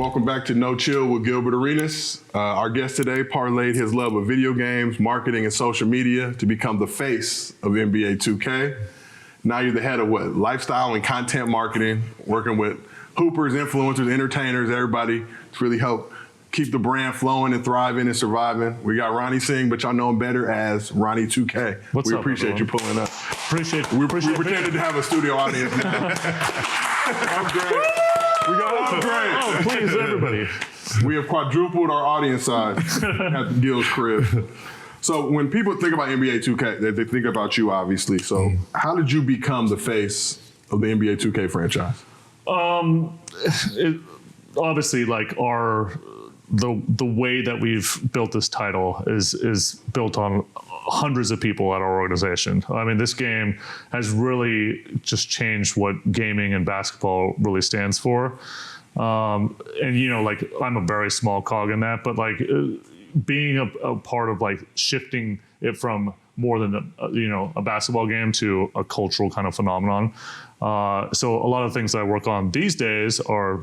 Welcome back to No Chill with Gilbert Arenas. Our guest today parlayed his love of video games, marketing, and social media to become the face of NBA 2K. Now you're the head of what? Lifestyle and content marketing, working with hoopers, influencers, entertainers, everybody to really help keep the brand flowing and thriving and surviving. We got Ronnie Singh, but y'all know him better as Ronnie 2K. What's we up, appreciate everyone? you pulling up. We pretended to have a studio audience now. I'm great. We got upgrade. Oh, please, everybody. We have quadrupled our audience size at Gil's crib. So when people think about NBA 2K, they think about you, obviously. So how did you become the face of the NBA 2K franchise? Obviously, like the way that we've built this title is built on hundreds of people at our organization. I mean, this game has really just changed what gaming and basketball really stands for. And like I'm a very small cog in that, but like being a part of like shifting it from more than a basketball game to a cultural kind of phenomenon. So a lot of things that I work on these days are,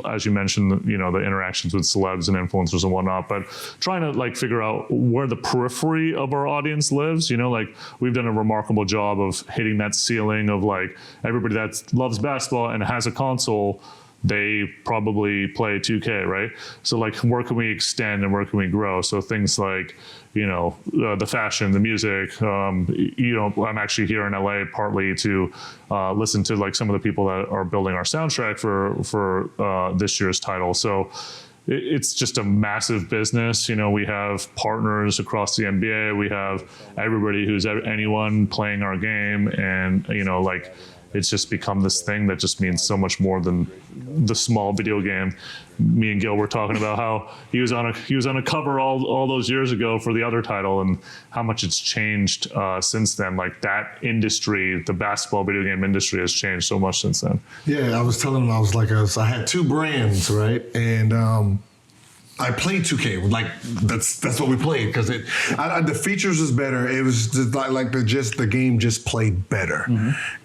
as you mentioned, the interactions with celebs and influencers and whatnot, but trying to like figure out where the periphery of our audience lives. Like we've done a remarkable job of hitting that ceiling of like everybody that loves basketball and has a console, they probably play 2K, right? So like, where can we extend and where can we grow? So things like, the fashion, the music, I'm actually here in LA partly to listen to like some of the people that are building our soundtrack for this year's title. So it's just a massive business. We have partners across the NBA. We have everybody who's anyone playing our game. And, it's just become this thing that just means so much more than the small video game. Me and Gil were talking about how he was on a cover all those years ago for the other title, and how much it's changed since then. Like that industry, the basketball video game industry, has changed so much since then. Yeah, I was telling him I had two brands, right, and I played 2K. Like that's what we played because the features was better. It was just like the game just played better,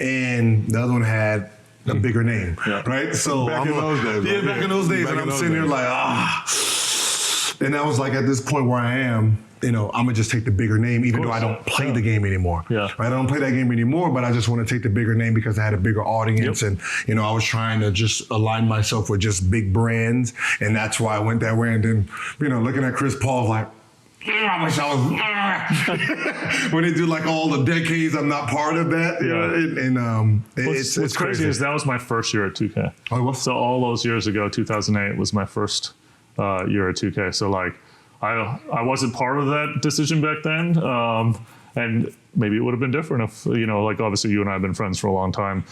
and the other one had a bigger name, right? So back in those days, and I'm sitting there like and I was like at this point where I am. I'm gonna just take the bigger name, even though I don't play the game anymore. Yeah. Right? I don't play that game anymore, but I just want to take the bigger name because I had a bigger audience, and I was trying to just align myself with just big brands, and that's why I went that way. And then, looking at Chris Paul, like, I wish I was. When they do like all the decades, I'm not part of that. What's crazy is that was my first year at 2K. Oh, what? So all those years ago, 2008 was my first year at 2K. So like. I wasn't part of that decision back then, and maybe it would have been different if, like obviously you and I have been friends for a long time.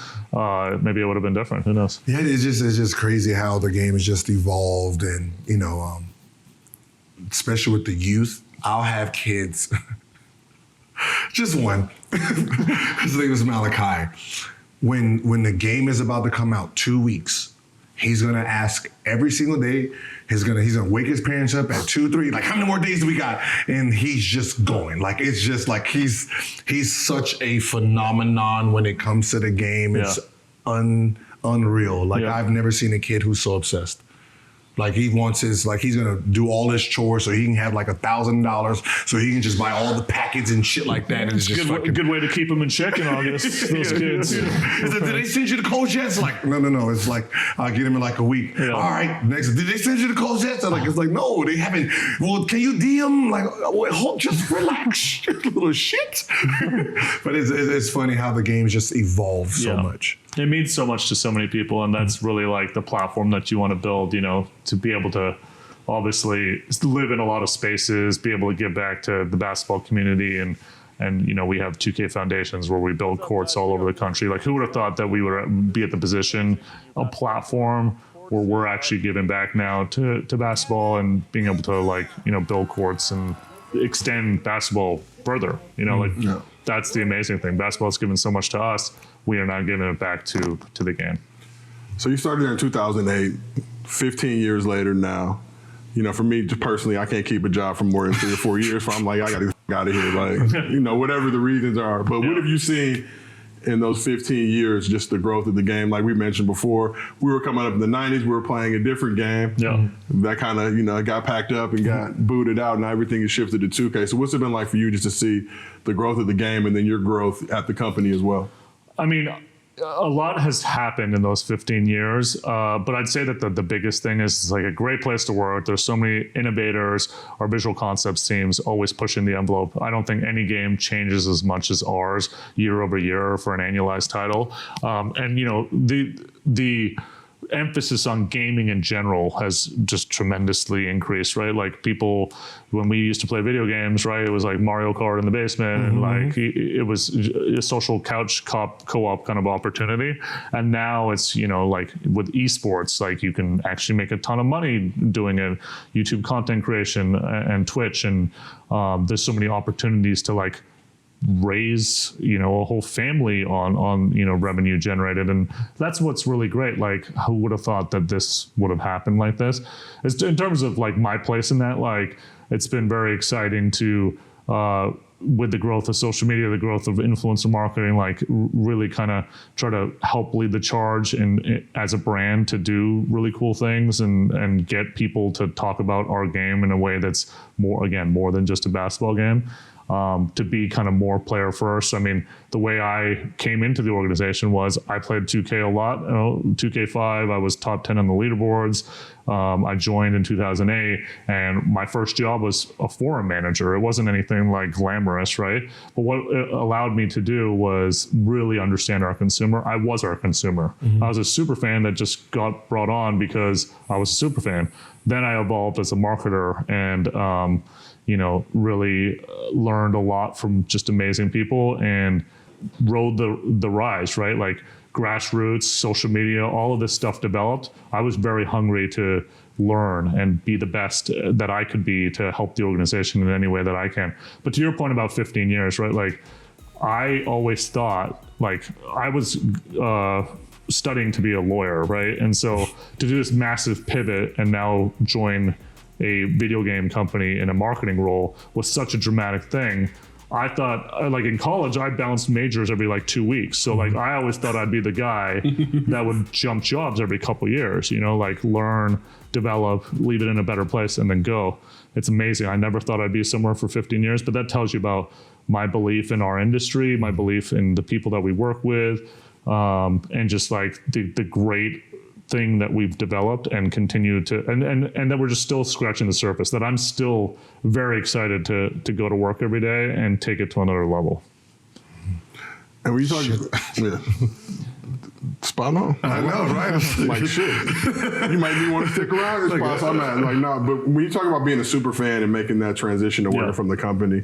Maybe it would have been different. Who knows? Yeah, it's just crazy how the game has just evolved, and especially with the youth. I'll have kids, just one. His name was Malachi. When the game is about to come out, 2 weeks, he's gonna ask every single day. He's gonna wake his parents up at 2, 3. Like, how many more days do we got? And he's just going. Like, it's just like he's such a phenomenon when it comes to the game. It's unreal. Like, I've never seen a kid who's so obsessed. Like, he wants he's gonna do all his chores so he can have like $1,000 so he can just buy all the packets and shit like that. And it's just a good way to keep them in check in August, those kids. Did they send you the codes yet? It's like, no. It's like, I'll get him in like a week. Yeah. All right, next, did they send you the codes yet? So it's like, no, they haven't. Well, can you DM? Like, hold, just relax, little shit. But it's funny how the games just evolve so much. It means so much to so many people, and that's really like the platform that you want to build, to be able to obviously live in a lot of spaces, be able to give back to the basketball community, and we have 2K Foundations where we build courts all over the country. Like, who would have thought that we would be at the position, a platform where we're actually giving back now to basketball and being able to build courts and extend basketball further, That's the amazing thing. Basketball's given so much to us. We are now giving it back to the game. So you started there in 2008, 15 years later now. For me personally, I can't keep a job for more than 3 or 4 years. So I'm like, I got to get out of here, whatever the reasons are. But what have you seen in those 15 years, just the growth of the game? Like we mentioned before, we were coming up in the 90s, we were playing a different game. Yeah. That kind of, got packed up and got booted out, and everything has shifted to 2K. So what's it been like for you just to see the growth of the game and then your growth at the company as well? I mean, a lot has happened in those 15 years, but I'd say that the biggest thing is it's like a great place to work. There's so many innovators. Our visual concepts team's always pushing the envelope. I don't think any game changes as much as ours year over year for an annualized title. And the emphasis on gaming in general has just tremendously increased, right? Like people, when we used to play video games, right, it was like Mario Kart in the basement, and like it was a social couch co-op kind of opportunity. And now it's, like with esports, like you can actually make a ton of money doing it, YouTube content creation and Twitch, and there's so many opportunities to like raise a whole family on revenue generated, and that's what's really great. Like, who would have thought that this would have happened like this? In terms of like my place in that, like it's been very exciting to with the growth of social media, the growth of influencer marketing, like really kind of try to help lead the charge and as a brand to do really cool things and get people to talk about our game in a way that's more than just a basketball game. To be kind of more player first. I mean, the way I came into the organization was I played 2K a lot, 2K5. I was top 10 on the leaderboards. I joined in 2008, and my first job was a forum manager. It wasn't anything like glamorous, right? But what it allowed me to do was really understand our consumer. I was our consumer. I was a super fan that just got brought on because I was a super fan. Then I evolved as a marketer and really learned a lot from just amazing people and rode the rise, right? Like grassroots, social media, all of this stuff developed. I was very hungry to learn and be the best that I could be to help the organization in any way that I can. But to your point about 15 years, right? Like I always thought, like I was studying to be a lawyer, right? And so to do this massive pivot and now join a video game company in a marketing role was such a dramatic thing. I thought, like in college, I bounced majors every like 2 weeks. So like I always thought I'd be the guy that would jump jobs every couple years, like learn, develop, leave it in a better place, and then go. It's amazing. I never thought I'd be somewhere for 15 years, but that tells you about my belief in our industry, my belief in the people that we work with, and just like the great thing that we've developed and continue to, and that we're just still scratching the surface, that I'm still very excited to go to work every day and take it to another level. And when you talk, spot on. I know, right? Like shit. You might be want to stick around this spot. So I'm at like no, but when you talk about being a super fan and making that transition to working from the company,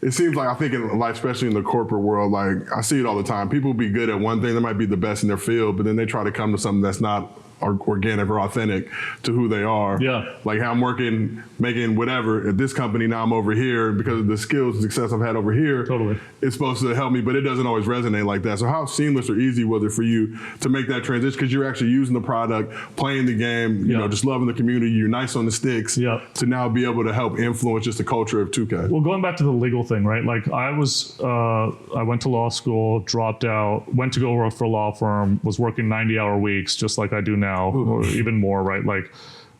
it seems like I think in life, especially in the corporate world, like I see it all the time. People be good at one thing, they might be the best in their field, but then they try to come to something that's not organic or authentic to who they are. Yeah. Like how I'm working, making whatever at this company, now I'm over here because of the skills and success I've had over here. Totally. It's supposed to help me, but it doesn't always resonate like that. So how seamless or easy was it for you to make that transition? Because you're actually using the product, playing the game, you know, just loving the community, you're nice on the sticks, to now be able to help influence just the culture of 2K. Well, going back to the legal thing, right? Like I went to law school, dropped out, went to go work for a law firm, was working 90-hour weeks, just like I do now, or even more, right? Like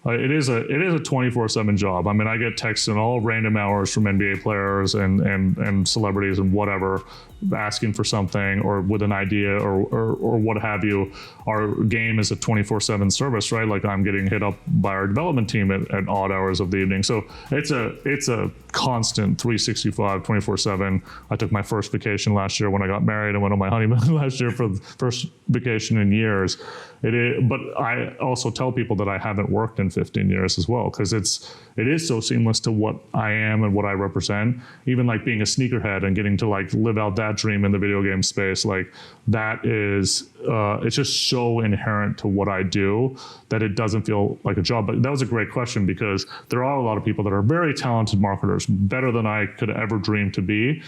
it is a 24/7 job. I mean, I get texts in all random hours from NBA players and celebrities and whatever, asking for something or with an idea or what have you. Our game is a 24/7 service, right? Like I'm getting hit up by our development team at odd hours of the evening. So it's a constant 365, 24/7. I took my first vacation last year when I got married. I went on my honeymoon last year for the first vacation in years. It is, but I also tell people that I haven't worked in 15 years as well, because it is so seamless to what I am and what I represent. Even like being a sneakerhead and getting to like live out that dream in the video game space, like that is it's just so inherent to what I do that it doesn't feel like a job. But that was a great question, because there are a lot of people that are very talented marketers, better than I could ever dream to be,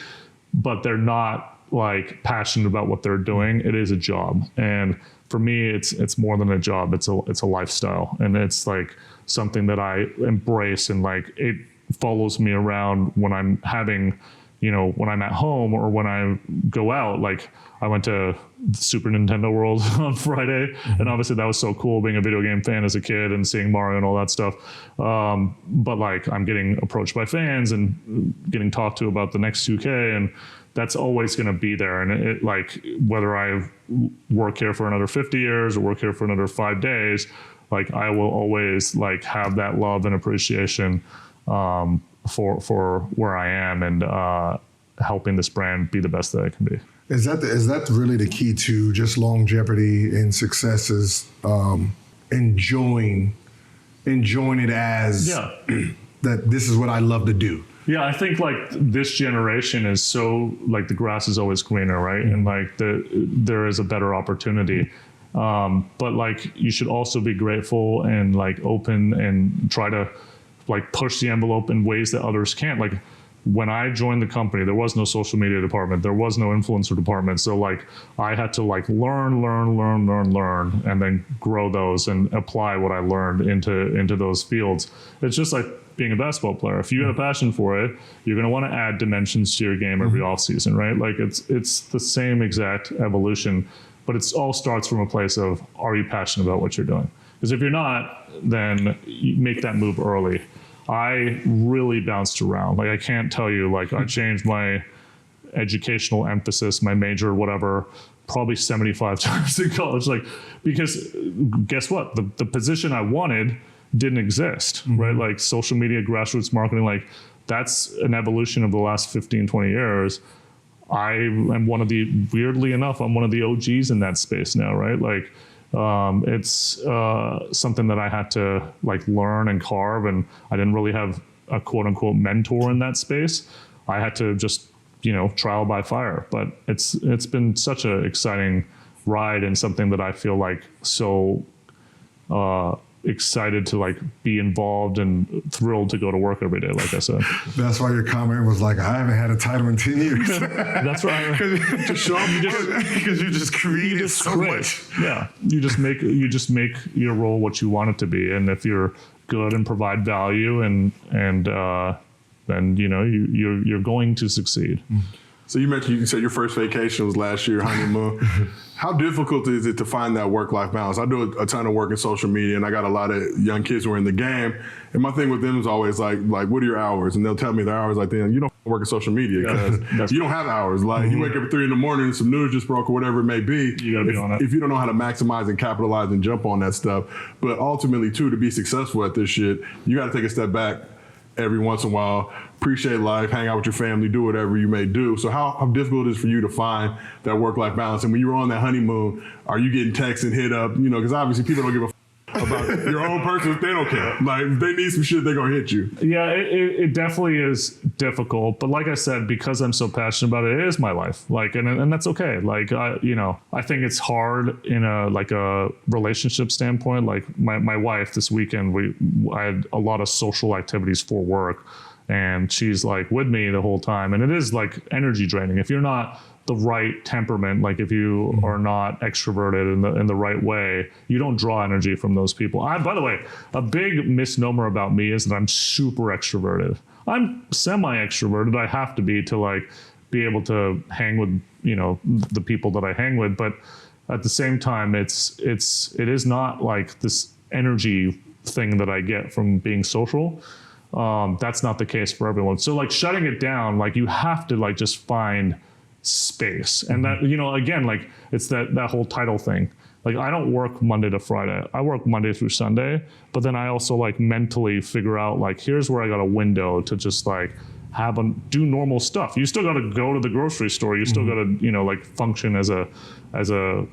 but they're not like passionate about what they're doing. It is a job, and for me, it's more than a job. It's a lifestyle, and it's like something that I embrace, and like it follows me around when I'm having when I'm at home or when I go out, like I went to Super Nintendo World on Friday, and obviously that was so cool being a video game fan as a kid and seeing Mario and all that stuff. But like I'm getting approached by fans and getting talked to about the next 2K, and that's always going to be there. And it like whether I work here for another 50 years or work here for another 5 days, like I will always like have that love and appreciation for where I am and helping this brand be the best that it can be. Is that really the key to just longevity and success? Is enjoying it as that this is what I love to do. Yeah, I think like this generation is so like the grass is always greener, right? And like there is a better opportunity. But like you should also be grateful and like open and try to like push the envelope in ways that others can't. Like when I joined the company, there was no social media department. There was no influencer department. So like I had to like learn, and then grow those and apply what I learned into those fields. It's just like being a basketball player. If you have a passion for it, you're going to want to add dimensions to your game every offseason, right? Like it's the same exact evolution, but it all starts from a place of, are you passionate about what you're doing? Because if you're not, then you make that move early. I really bounced around. Like I can't tell you, like I changed my educational emphasis, my major, whatever, probably 75 times in college. Like, because guess what? The position I wanted didn't exist, right? Like social media, grassroots marketing, like that's an evolution of the last 15, 20 years. I am weirdly enough, I'm one of the OGs in that space now, right? Like, it's something that I had to like learn and carve, and I didn't really have a quote unquote mentor in that space. I had to just, trial by fire, but it's been such an exciting ride and something that I feel like so, excited to like be involved and thrilled to go to work every day, like I said. That's why your comment was like, I haven't had a title in 10 years. That's right. To show up, because you just created so much. Yeah, you just make your role what you want it to be, and if you're good and provide value, and then you're going to succeed. So you said your first vacation was last year, honeymoon. How difficult is it to find that work-life balance? I do a ton of work in social media, and I got a lot of young kids who are in the game. And my thing with them is always like, what are your hours? And they'll tell me their hours. Like, then you don't work in social media because you don't have hours. Like, you wake up at 3 a.m. and some news just broke or whatever it may be. You gotta be on it. If you don't know how to maximize and capitalize and jump on that stuff, but ultimately too, to be successful at this shit, you got to take a step back every once in a while, appreciate life, hang out with your family, do whatever you may do. So how difficult is it for you to find that work-life balance? And when you were on that honeymoon, are you getting texts and hit up? Because obviously people don't give a about your own person. They don't care. Like, if they need some shit, they're going to hit you. Yeah, it definitely is difficult. But like I said, because I'm so passionate about it, it is my life. Like, and that's okay. Like, I think it's hard in a relationship standpoint. Like my wife this weekend, I had a lot of social activities for work, and she's like with me the whole time. And it is like energy draining. If you're not the right temperament, like if you are not extroverted in the right way, you don't draw energy from those people. By the way, a big misnomer about me is that I'm super extroverted. I'm semi-extroverted. I have to be to like be able to hang with the people that I hang with, but at the same time, it is not like this energy thing that I get from being social. That's not the case for everyone. So like shutting it down, like you have to like just find space. And that, again, like it's that whole title thing. Like I don't work Monday to Friday. I work Monday through Sunday, but then I also like mentally figure out like, here's where I got a window to just like do normal stuff. You still got to go to the grocery store. You still got to, like function as a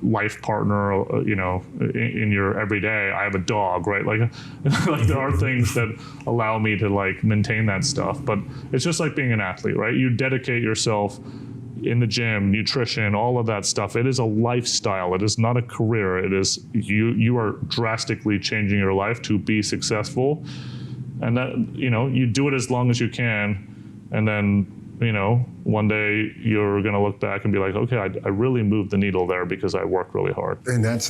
life partner, in your everyday. I have a dog, right? Like, like there are things that allow me to like maintain that stuff, but it's just like being an athlete, right? You dedicate yourself in the gym, nutrition, all of that stuff. It is a lifestyle. It is not a career. It is you are drastically changing your life to be successful. And that, you do it as long as you can. And then one day you're going to look back and be like, okay, I really moved the needle there because I worked really hard. And that's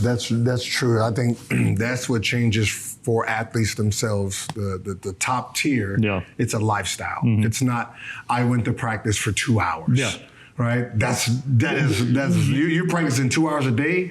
true. I think that's what changes for athletes themselves. The top tier, it's a lifestyle. It's not, I went to practice for 2 hours. Yeah. Right? That's you're practicing 2 hours a day.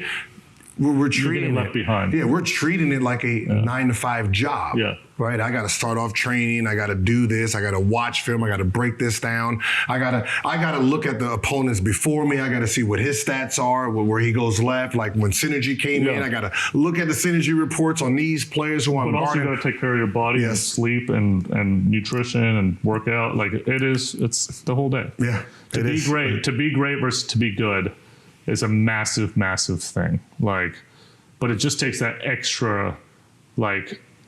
We're treating left behind. Yeah, we're treating it like a 9-to-5 job. Yeah. Right. I got to start off training. I got to do this. I got to watch film. I got to break this down. I got to look at the opponents before me. I got to see what his stats are, where he goes left. Like when Synergy came in, I got to look at the Synergy reports on these players who I'm guarding. But also you got to take care of your body and sleep and nutrition and workout. Like it's the whole day. Yeah. To be great versus to be good is a massive, massive thing. But it just takes that extra,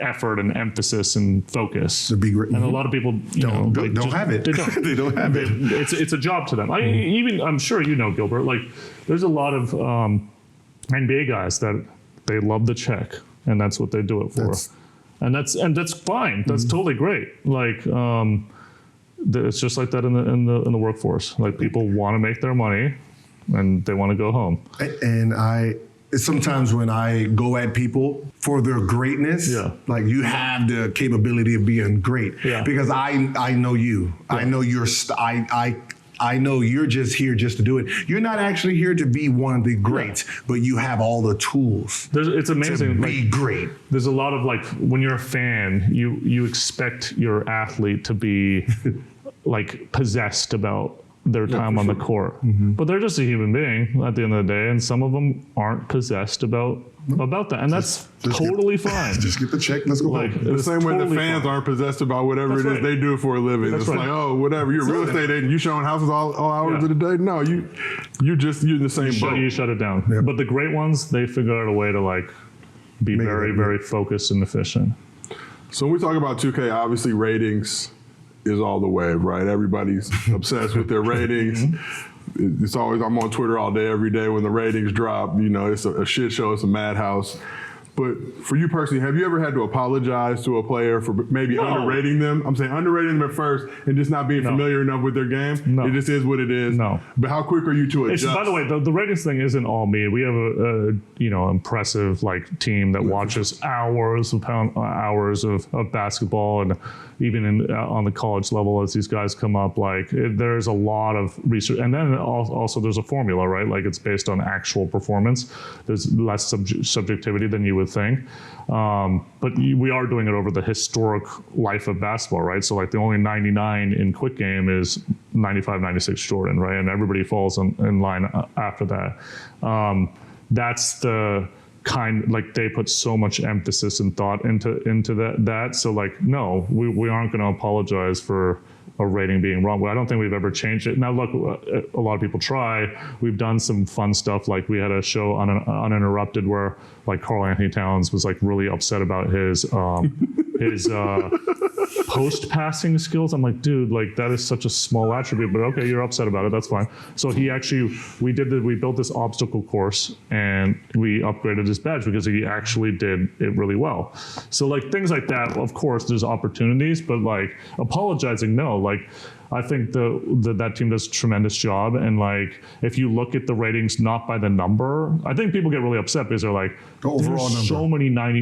effort and emphasis and focus to be great. And a lot of people don't have it. They don't. They don't have it. It's a job to them. I'm sure Gilbert. There's a lot of NBA guys that they love the check, and that's what they do it for. And that's fine. That's totally great. It's just like that in the workforce. People want to make their money, and they want to go home. And sometimes when I go at people for their greatness, you have the capability of being great because I know you. Yeah. I know I know you're just here just to do it. You're not actually here to be one of the greats, but you have all the tools. It's amazing to be great. There's a lot of when you're a fan, you expect your athlete to be possessed about their time on the court. But they're just a human being at the end of the day, and some of them aren't possessed about that, and that's totally fine. Just get the check, let's go home. The same way the fans aren't possessed about whatever it is they do for a living. It's whatever, you're a real estate agent, you showing houses all hours of the day. No, you're in the same boat. You shut it down. Yeah. But the great ones, they figure out a way to be very, very focused and efficient. So when we talk about 2K, obviously ratings is all the wave, right? Everybody's obsessed with their ratings. It's always, I'm on Twitter all day, every day when the ratings drop. It's a shit show, it's a madhouse. But for you personally, have you ever had to apologize to a player for maybe underrating them? I'm saying underrating them at first and just not being familiar enough with their game. No. It just is what it is. No. But how quick are you to adjust? By the way, the ratings thing isn't all me. We have a impressive team that watches hours of basketball, and even on the college level as these guys come up, there's a lot of research, and then also there's a formula, right? It's based on actual performance. There's less subjectivity than you would think. But we are doing it over the historic life of basketball, right? So the only 99 in quick game is 95, 96 Jordan, right? And everybody falls in line after that. That's the kind, they put so much emphasis and thought into that. So no, we aren't going to apologize for a rating being wrong. I don't think we've ever changed it. Now, look, a lot of people try. We've done some fun stuff. We had a show on Uninterrupted where Karl Anthony Towns was really upset about his post passing skills. I'm dude, that is such a small attribute, but okay, you're upset about it. That's fine. So we built this obstacle course and we upgraded his badge because he actually did it really well. So things like that, of course, there's opportunities, but apologizing, no. I think that team does a tremendous job, and if you look at the ratings not by the number, I think people get really upset because they're the overall number.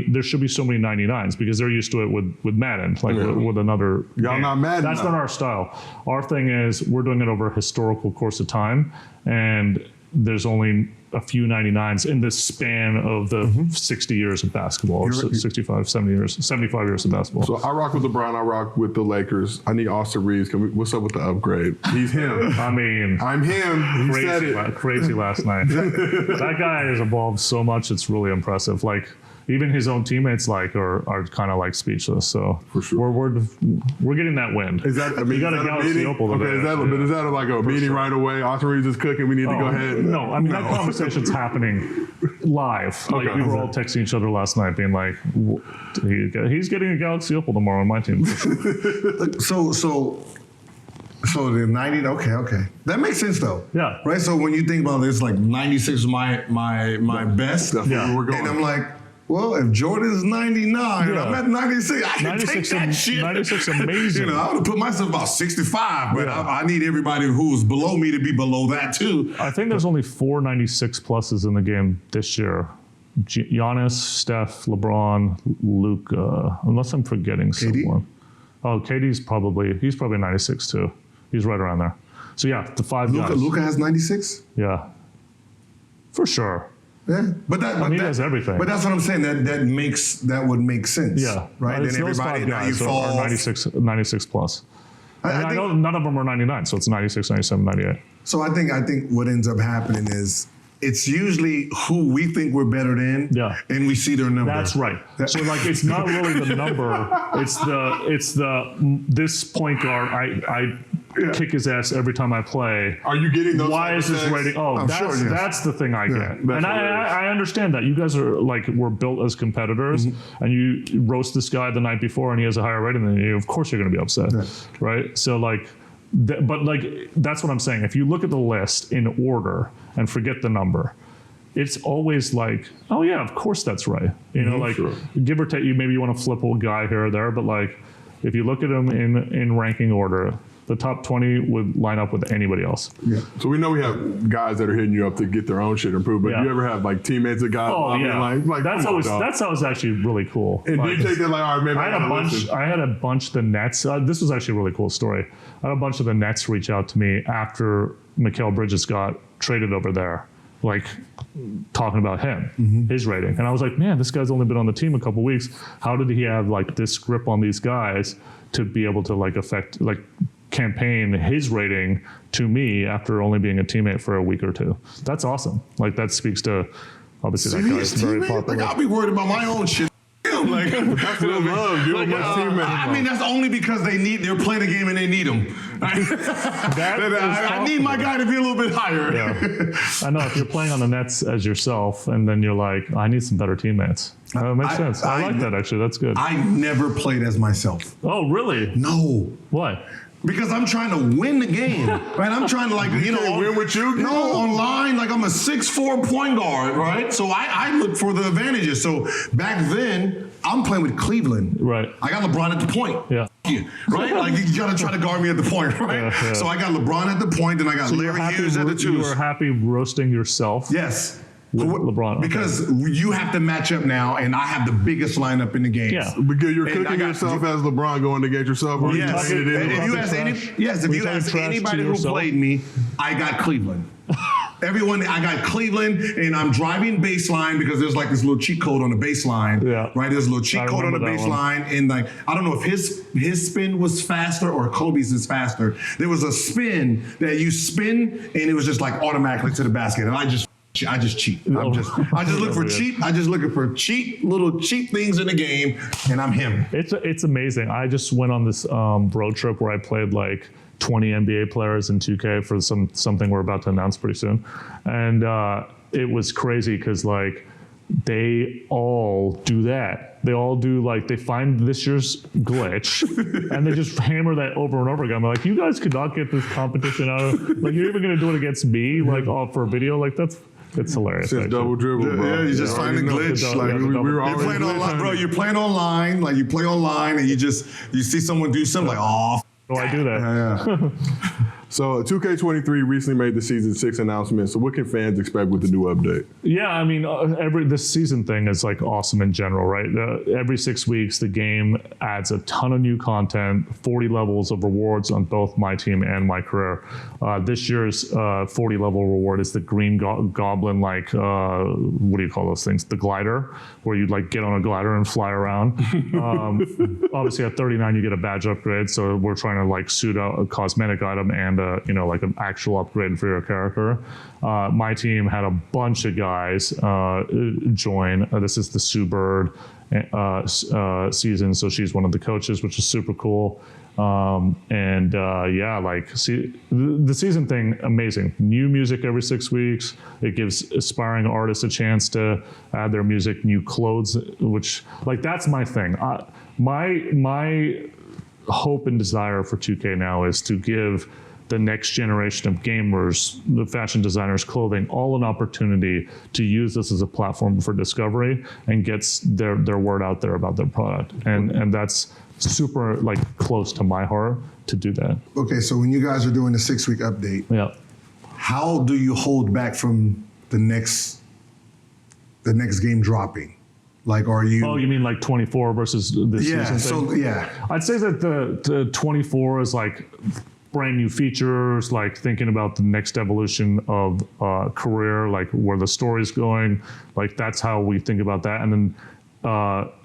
There should be so many 99s because they're used to it with Madden, with another. Y'all not Madden. That's not our style. Our thing is we're doing it over a historical course of time, and there's only a few 99s in the span of the 60 years of basketball, or 65, 70 years, 75 years of basketball. So I rock with LeBron, I rock with the Lakers. I need Austin Reeves. What's up with the upgrade? He's him. I'm him. He said it. Crazy last night. That guy has evolved so much, it's really impressive. Even his own teammates are kind of speechless. So for sure, we're getting that win. Is that? You got a Galaxy Opal today. Is that a meeting right away? Austin Reeves is cooking. We need to go ahead. No, that conversation's happening live. We were all texting each other last night, being he's getting a Galaxy Opal tomorrow on my team. So the 90, okay. That makes sense though. Yeah. Right? So when you think about this, 96 is my best. That's where we're going. And I'm Well, if Jordan's 99 and Yeah. I'm at 96, I can take that shit. 96 amazing. I would put myself about 65, but Yeah. I need everybody who's below me to be below that too. I think there's only 4 96 pluses in the game this year. Giannis, Steph, LeBron, Luka, unless I'm forgetting someone. Oh, he's probably 96 too. He's right around there. So yeah, the 5 guys. Luka has 96? Yeah. For sure. Yeah, but he has everything. But that's what I'm saying. That would make sense. Yeah. right. It's Then those everybody 5 now you guys fall are off. 96 plus. I know none of them are 99, so it's 96, 97, 98. So I think what ends up happening is it's usually who we think we're better than, and we see their number. That's right. So like, it's not really the number. It's this point guard. I kick his ass every time I play. Are you getting those? Why is this rating? Oh, that's the thing I get. And I understand that. You guys are like, we're built as competitors, and you roast this guy the night before and he has a higher rating than you. Of course you're going to be upset, right? So like, but like, that's what I'm saying. If you look at the list in order and forget the number, it's always like, oh yeah, of course that's right. You know, like give or take, maybe you want to flip a guy here or there, but like, if you look at them in ranking order, the top 20 would line up with anybody else. Yeah. So we know we have guys that are hitting you up to get their own shit improved, but do you ever have like teammates that got like that's always actually really cool. And do you take that like, all right, maybe I had a bunch of the Nets. This was actually a really cool story. I had a bunch of the Nets reach out to me after Mikal Bridges got traded over there, like talking about him, his rating. And I was like, man, this guy's only been on the team a couple weeks. How did he have like this grip on these guys to be able to like campaign his rating to me after only being a teammate for a week or two? That's awesome. Like, that speaks to, obviously, that guy's very popular. Like, I'll be worried about my own shit. Like, that's what I love. You're my teammate. I mean, that's only because they're playing a game and they need him. I need my guy to be a little bit higher. Yeah. I know, if you're playing on the Nets as yourself and then you're like, I need some better teammates. That makes sense. I like that, actually. That's good. I never played as myself. Oh, really? No. Why? Because I'm trying to win the game, right? I'm trying to win with you? No, online, like I'm a 6'4" point guard, right? So I look for the advantages. So back then, I'm playing with Cleveland. Right. I got LeBron at the point. Yeah. Right? Like, you got to try to guard me at the point, right? Yeah. So I got LeBron at the point, and I got Larry Hughes at the twos. You were happy roasting yourself? Yes. With LeBron. Because you have to match up now, and I have the biggest lineup in the game. Yeah. Because you're cooking yourself as LeBron going against yourself. Or yes. If you ask anybody who played me, I got Cleveland. Everyone, I got Cleveland, and I'm driving baseline because there's like this little cheat code on the baseline. Yeah. Right? There's a little cheat code on the baseline. And like, I don't know if his spin was faster or Kobe's is faster. There was a spin that you spin, and it was just like automatically to the basket. And I just cheat. I just look for cheap. I just looking for little cheap things in the game, and I'm him. It's amazing. I just went on this road trip where I played like 20 NBA players in 2K for something we're about to announce pretty soon, and it was crazy because like they all do that. They all do, like, they find this year's glitch and they just hammer that over and over again. I'm like, you guys could not get this competition out of, like, you're even gonna do it against me, like, for a video, like, it's hilarious. It's double dribble, bro. Yeah, you just find the glitch. You're playing online, like you play online, and you see someone do something like, oh. Oh, I do that. Yeah. So 2K23 recently made the Season 6 announcement. So what can fans expect with the new update? Yeah, I mean, this season thing is like awesome in general, right? Every 6 weeks, the game adds a ton of new content, 40 levels of rewards on both my team and my career. This year's 40 level reward is the Green Goblin, like, what do you call those things? The glider, where you like get on a glider and fly around. Obviously at 39, you get a badge upgrade. So we're trying to like suit out a cosmetic item and like an actual upgrade for your character. My team had a bunch of guys join. This is the Sue Bird season, so she's one of the coaches, which is super cool. The season thing, amazing. New music every 6 weeks. It gives aspiring artists a chance to add their music, new clothes, which, like, that's my thing. My hope and desire for 2K now is to give the next generation of gamers, the fashion designers, clothing, all an opportunity to use this as a platform for discovery and gets their word out there about their product. And that's super like close to my heart to do that. Okay, so when you guys are doing the 6-week update, Yeah. how do you hold back from the next game dropping? Like, are you? Oh, you mean like 24 versus this season thing? So yeah. I'd say that the 24 is like brand new features, like thinking about the next evolution of career, like where the story's going. Like that's how we think about that. And then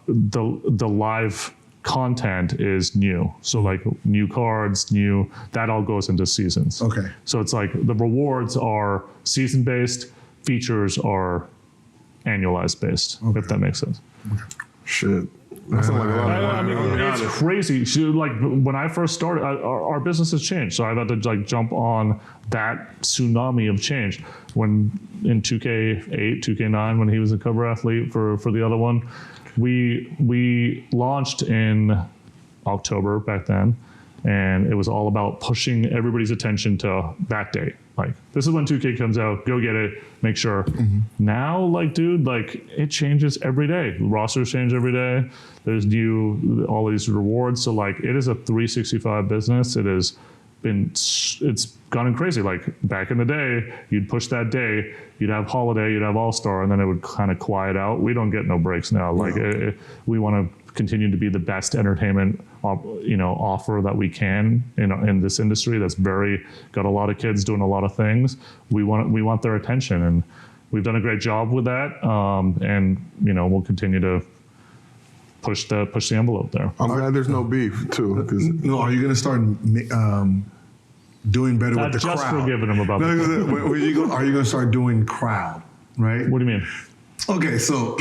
the live content is new. So like new cards, that all goes into seasons. Okay. So it's like the rewards are season based, features are annualized based, if that makes sense. Shit. That sounds like a lot of I mean, it's crazy. So, like when I first started, our business has changed. So I've had to like jump on that tsunami of change. When in 2K8, 2K9, when he was a cover athlete for the other one, we launched in October back then, and it was all about pushing everybody's attention to that date. Like, this is when 2K comes out, go get it, make sure. Now, like, dude, like, it changes every day. Rosters change every day. There's all these rewards. So, like, it is a 365 business. It's gotten crazy. Like, back in the day, you'd push that day, you'd have holiday, you'd have All-Star, and then it would kind of quiet out. We don't get no breaks now. Like, we want to continue to be the best entertainment offer that we can in this industry that's got a lot of kids doing a lot of things. We want their attention, and we've done a great job with that, and we'll continue to push the envelope there. I'm glad there's no beef too. No, are you going to start doing better with the crowd? Just forgiving them about Are you going to start doing crowd, right? What do you mean? Okay, so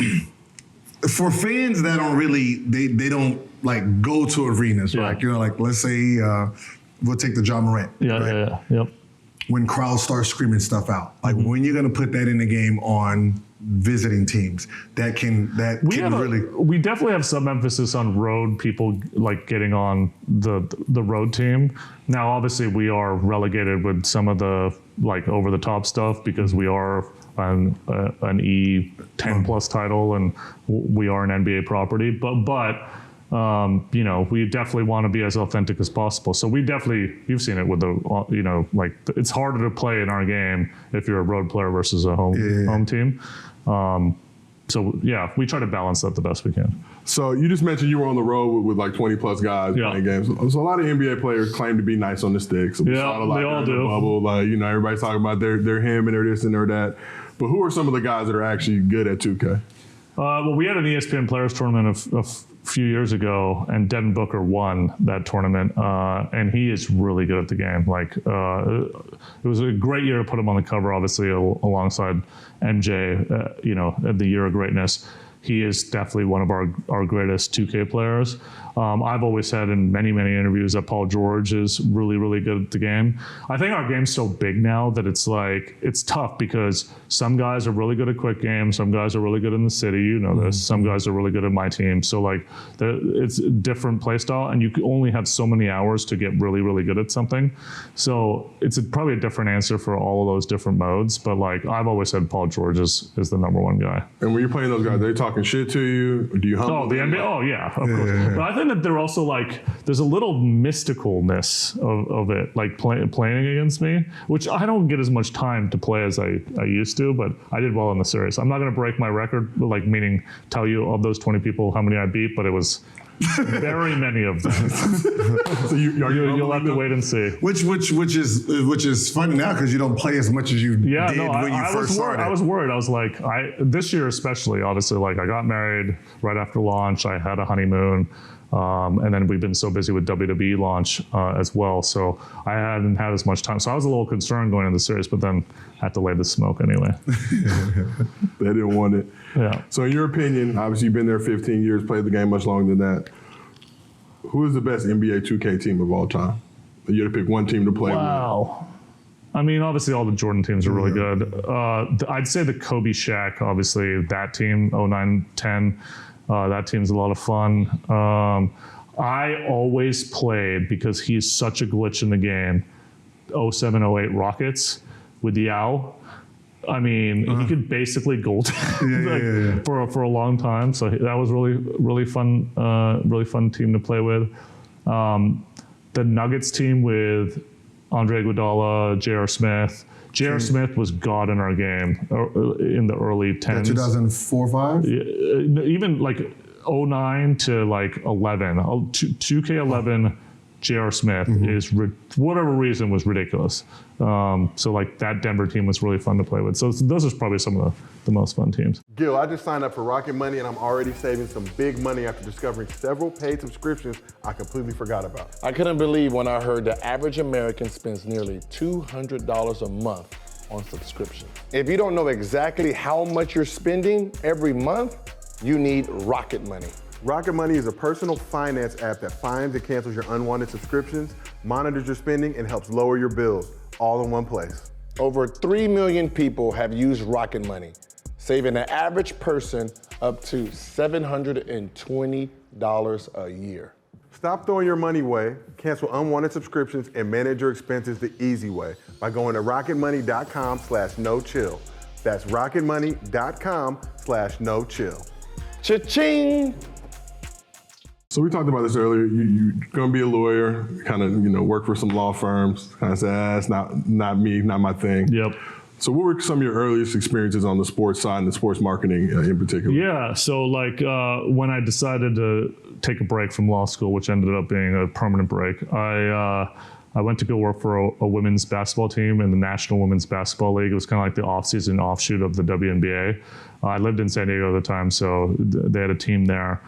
for fans that don't really, they don't like go to arenas, Yeah. like, like let's say we'll take the John Morant. Yeah. Yep. When crowds start screaming stuff out, like when you're going to put that in the game on visiting teams, we definitely have some emphasis on road people, like getting on the road team. Now, obviously, we are relegated with some of the like over the top stuff because we are an E10 plus title and we are an NBA property, but we definitely want to be as authentic as possible. So you've seen it with like it's harder to play in our game if you're a road player versus a home team. So yeah, we try to balance that the best we can. So you just mentioned you were on the road with like 20 plus guys playing games. So a lot of NBA players claim to be nice on the stick. So we saw a lot they all do. The bubble. Like, everybody's talking about their him and their this and their that. But who are some of the guys that are actually good at 2K? Well, we had an ESPN Players Tournament a few years ago, and Devin Booker won that tournament, and he is really good at the game. Like, it was a great year to put him on the cover, obviously, alongside MJ, at the Year of Greatness. He is definitely one of our greatest 2K players. I've always said in many, many interviews that Paul George is really, really good at the game. I think our game's so big now that it's tough because some guys are really good at quick games, some guys are really good in the city, this, some guys are really good at my team. So like it's a different play style, and you only have so many hours to get really, really good at something. So it's probably a different answer for all of those different modes. But like I've always said Paul George is the number one guy. And when you're playing those guys, are they talking shit to you? Or do you humble the them? NBA? Oh, yeah, of course. Yeah. But I think that they're also like, there's a little mysticalness of it, like playing against me, which I don't get as much time to play as I used to, but I did well in the series. I'm not going to break my record, like meaning tell you of those 20 people how many I beat, but it was very many of them. So you'll have to wait and see. Which is funny now because you don't play as much as you did when you first started. I was worried. I was like, this year especially, obviously, like I got married right after launch. I had a honeymoon. And then we've been so busy with WWE launch as well. So I hadn't had as much time. So I was a little concerned going into the series, but then had to lay the smoke anyway. They didn't want it. Yeah. So in your opinion, obviously you've been there 15 years, played the game much longer than that. Who is the best NBA 2K team of all time? You had to pick one team to play with. Wow. I mean, obviously all the Jordan teams are really good. I'd say the Kobe Shaq, obviously that team, 09-10. That team's a lot of fun. I always played, because he's such a glitch in the game, 07, 08 Rockets with Yao. I mean, he could basically goaltend for a long time. So that was really fun team to play with. The Nuggets team with Andre Iguodala, J.R. Smith. J.R. Smith was god in our game in the early 10s. 2004-5? Even like 09 to like 11. 2K11, J.R. Smith is, whatever reason, was ridiculous. So like that Denver team was really fun to play with. So those are probably some of the most fun teams. Gil, I just signed up for Rocket Money and I'm already saving some big money after discovering several paid subscriptions I completely forgot about. I couldn't believe when I heard the average American spends nearly $200 a month on subscriptions. If you don't know exactly how much you're spending every month, you need Rocket Money. Rocket Money is a personal finance app that finds and cancels your unwanted subscriptions, monitors your spending, and helps lower your bills, all in one place. Over 3 million people have used Rocket Money, saving an average person up to $720 a year. Stop throwing your money away, cancel unwanted subscriptions, and manage your expenses the easy way by going to rocketmoney.com/no-chill. That's rocketmoney.com/no-chill. Cha-ching! So we talked about this earlier. You're going to be a lawyer, kind of, work for some law firms. Kind of say, it's not me, not my thing. Yep. So what were some of your earliest experiences on the sports side and the sports marketing in particular? Yeah, so like when I decided to take a break from law school, which ended up being a permanent break, I went to go work for a women's basketball team in the National Women's Basketball League. It was kind of like the off-season offshoot of the WNBA. I lived in San Diego at the time, so they had a team there.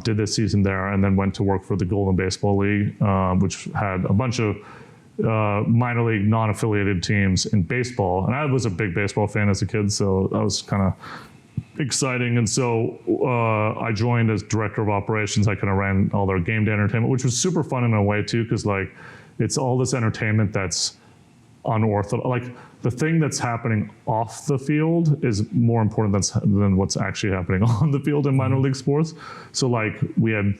Did this season there, and then went to work for the Golden Baseball League, which had a bunch of minor league non-affiliated teams in baseball. And I was a big baseball fan as a kid, so that was kind of exciting. And so I joined as director of operations. I kind of ran all their game day entertainment, which was super fun in a way too, because like it's all this entertainment that's unorthodox. Like the thing that's happening off the field is more important than what's actually happening on the field in minor league sports. So like we had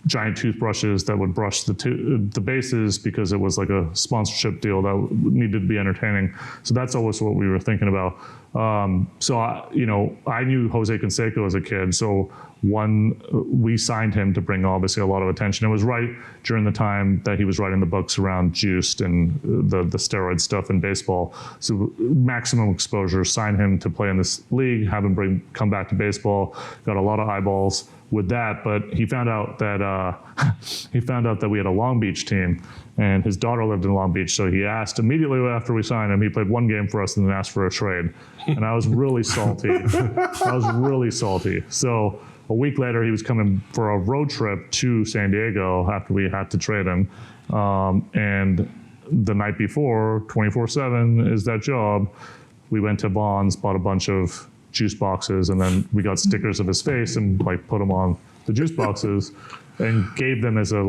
giant toothbrushes that would brush the bases because it was like a sponsorship deal that needed to be entertaining. So that's always what we were thinking about. So I knew Jose Canseco as a kid. So we signed him to bring obviously a lot of attention. It was right during the time that he was writing the books around juiced and the steroid stuff in baseball. So maximum exposure, signed him to play in this league, have him come back to baseball, got a lot of eyeballs with that. But he found out that we had a Long Beach team, and his daughter lived in Long Beach. So he asked immediately after we signed him. He played one game for us and then asked for a trade, and I was really salty. So a week later, he was coming for a road trip to San Diego after we had to trade him, and the night before, 24/7 is that job. We went to Bonds, bought a bunch of juice boxes, and then we got stickers of his face and like put them on the juice boxes and gave them as a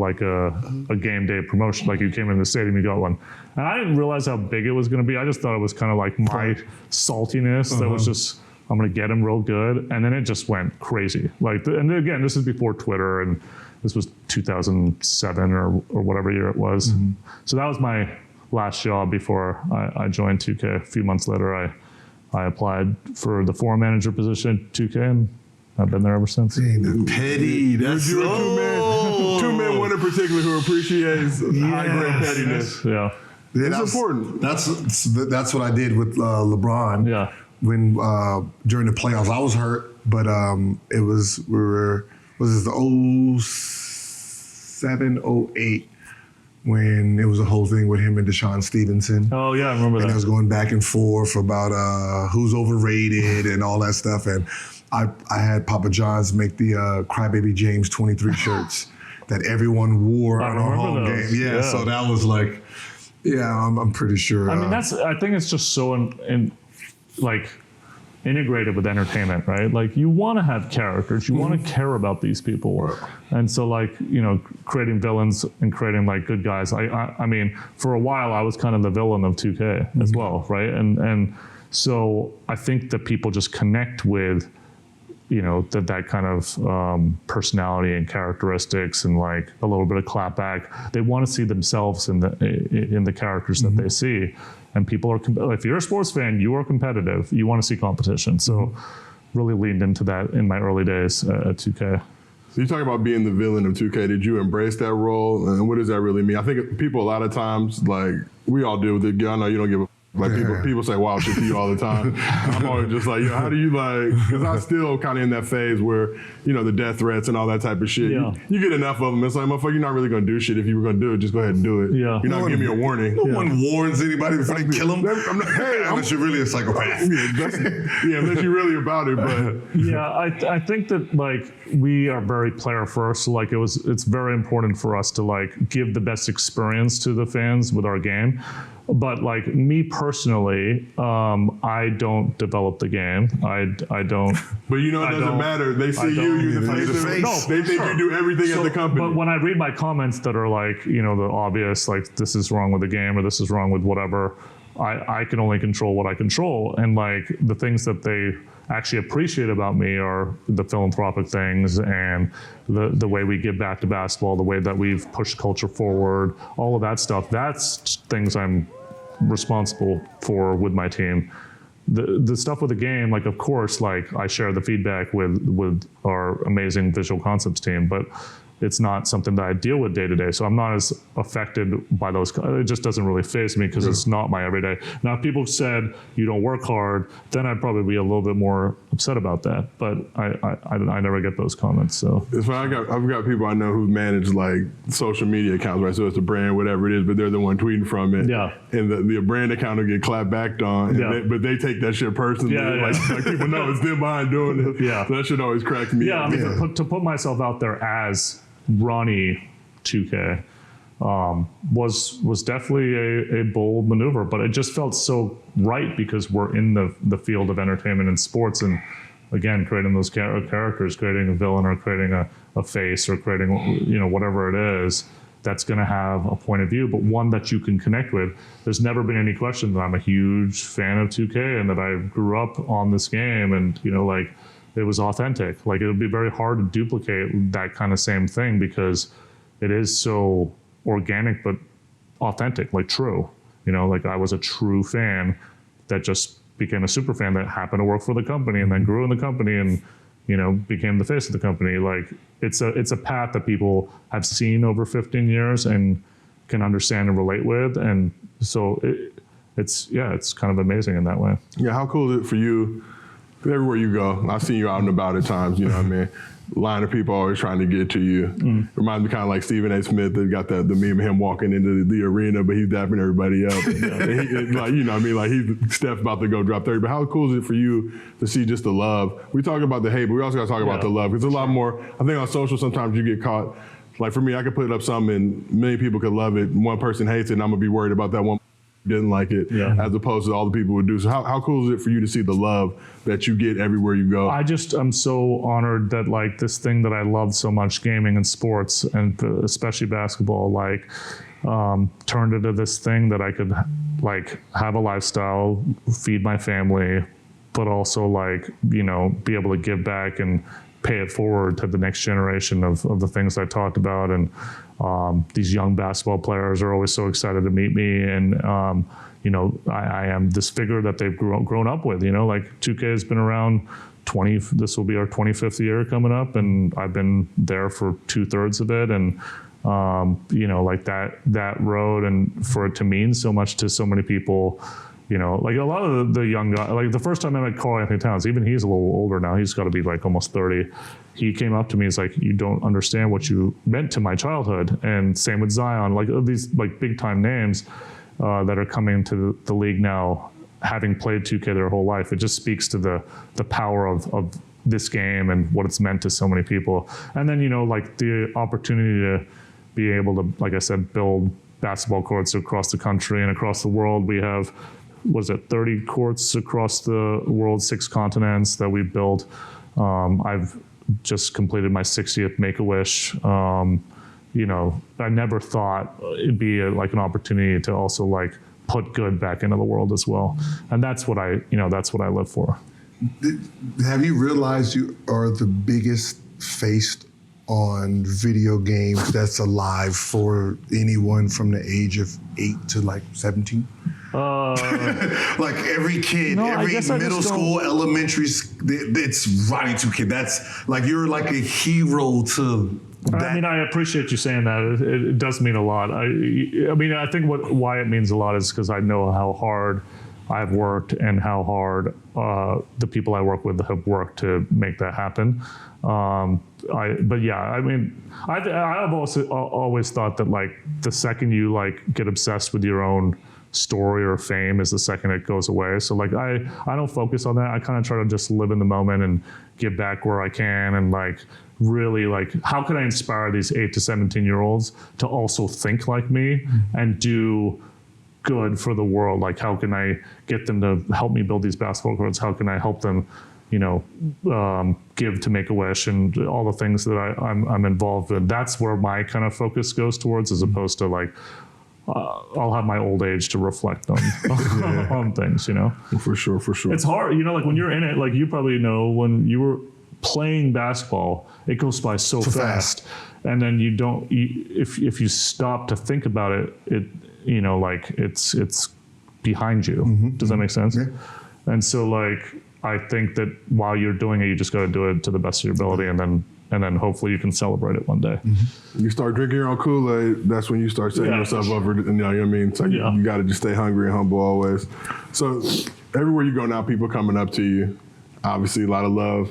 game day promotion. Like you came in the stadium, you got one. And I didn't realize how big it was going to be. I just thought it was kind of like my saltiness that was just, I'm going to get him real good. And then it just went crazy. And again, this is before Twitter, and this was 2007 or whatever year it was. Mm-hmm. So that was my last job before I joined 2K. A few months later, I applied for the floor manager position at 2K, and I've been there ever since. Petty. That's two men, one in particular who appreciates high-grade pettiness. Yeah. It's important. That's what I did with LeBron. Yeah. When during the playoffs, I was hurt, but it was the 07, 08 when it was a whole thing with him and Deshaun Stevenson. Oh yeah, I remember that. And it was going back and forth about who's overrated and all that stuff. And I had Papa John's make the Crybaby James 23 shirts that everyone wore on our home game. Yeah, so that was like, I'm pretty sure. I mean, I think it's just so integrated with entertainment, right? Like you want to have characters, you want to care about these people, and so creating villains and creating like good guys. I mean, for a while I was kind of the villain of 2K as well, right? And so I think that people just connect with that kind of personality and characteristics and like a little bit of clapback. They want to see themselves in the characters that they see. And people are, if you're a sports fan, you are competitive. You want to see competition. So really leaned into that in my early days at 2K. So you talk about being the villain of 2K. Did you embrace that role? And what does that really mean? I think people a lot of times, like we all do with it. I know you don't give a like people say wild shit to you all the time. I'm always just like, how do you like, because I'm still kind of in that phase where, the death threats and all that type of shit. Yeah. You get enough of them. It's like, motherfucker, you're not really going to do shit. If you were going to do it, just go ahead and do it. Yeah. You're not giving me a warning. No one warns anybody before they kill them. Unless you're really a psychopath. Unless you're really about it. But yeah, I think that like we are very player first. So like it's very important for us to like give the best experience to the fans with our game. But like me personally, I don't develop the game. I don't. But it doesn't matter. They see you're the face. No, they think you do everything at the company. But when I read my comments that are like, the obvious, like this is wrong with the game or this is wrong with whatever, I can only control what I control. And like the things that they actually appreciate about me are the philanthropic things and the way we give back to basketball, the way that we've pushed culture forward, all of that stuff. That's things I'm responsible for with my team. The stuff with the game, like of course, like I share the feedback with our amazing visual concepts team, but it's not something that I deal with day to day. So I'm not as affected by those. It just doesn't really faze me because it's not my everyday. Now, if people said you don't work hard, then I'd probably be a little bit more upset about that. But I never get those comments. So it's fine. I've got people I know who manage like social media accounts, right? So it's a brand, whatever it is, but they're the one tweeting from it. Yeah. And the brand account will get clapped back on. But they take that shit personally. Yeah. Like people know it's them behind doing it. Yeah. So that shit always cracks me up. I mean, to put myself out there as Ronnie 2K was definitely a bold maneuver, but it just felt so right because we're in the field of entertainment and sports, and again, creating those characters, creating a villain or creating a face or creating whatever it is that's going to have a point of view, but one that you can connect with. There's never been any question that I'm a huge fan of 2K and that I grew up on this game, and it was authentic. Like it would be very hard to duplicate that kind of same thing because it is so organic but authentic, like true. Like I was a true fan that just became a super fan that happened to work for the company and then grew in the company and became the face of the company. Like it's a path that people have seen over 15 years and can understand and relate with, and so it's kind of amazing in that way. Yeah, how cool is it for you? Everywhere you go, I've seen you out and about at times, what I mean? Line of people always trying to get to you. Reminds me kind of like Stephen A. Smith. They got the meme of him walking into the arena, but he's dapping everybody up. Like he's Steph's about to go drop 30. But how cool is it for you to see just the love? We talk about the hate, but we also got to talk about the love. Because a lot more, I think on social sometimes you get caught. Like for me, I could put up something and many people could love it. One person hates it and I'm going to be worried about that one didn't like it, as opposed to all the people would do. So how cool is it for you to see the love that you get everywhere you go? I'm so honored that like this thing that I loved so much, gaming and sports, and especially basketball, like turned into this thing that I could like have a lifestyle, feed my family, but also like, be able to give back and pay it forward to the next generation of the things I talked about. And these young basketball players are always so excited to meet me. And, I am this figure that they've grown up with, like 2K has been around this will be our 25th year coming up. And I've been there for 2/3 of it. And, like that road, and for it to mean so much to so many people, like a lot of the young guys, like the first time I met Karl Anthony Towns, even he's a little older now, he's got to be like almost 30. He came up to me, he's like, you don't understand what you meant to my childhood. And same with Zion, like these like big time names that are coming to the league now, having played 2K their whole life. It just speaks to the power of this game and what it's meant to so many people. And then, like the opportunity to be able to, like I said, build basketball courts across the country and across the world. We have 30 courts across the world, 6 continents that we built. I've just completed my 60th Make-A-Wish. I never thought it'd be like an opportunity to also like put good back into the world as well. And that's what I live for. Have you realized you are the biggest face on video games that's alive for anyone from the age of 8 to like 17? Like every kid, every middle school, elementary, it's Ronnie 2K. That's like, you're like a hero to that. I mean, I appreciate you saying that. It does mean a lot. I mean, I think why it means a lot is because I know how hard I've worked and how hard the people I work with have worked to make that happen. But yeah, I mean, I've also always thought that like the second you like get obsessed with your own story or fame is the second it goes away. So like I don't focus on that. I kind of try to just live in the moment and give back where I can, and like really like how can I inspire these 8 to 17-year-olds to also think like me and do good for the world? Like how can I get them to help me build these basketball courts? How can I help them, you know, give to Make-A-Wish and all the things that I'm involved in? That's where my kind of focus goes towards, as opposed to like I'll have my old age to reflect on on things, you know. For sure. It's hard, you know, like when you're in it, like you probably know when you were playing basketball, it goes by so fast. And then you don't, if you stop to think about it, you know, like it's behind you. Does that make sense? Yeah. And so like, I think that while you're doing it, you just got to do it to the best of your ability, and then hopefully you can celebrate it one day. You start drinking your own Kool-Aid, that's when you start setting yourself up for, you know what I mean? So you got to just stay hungry and humble always. So everywhere you go now, people coming up to you, obviously a lot of love,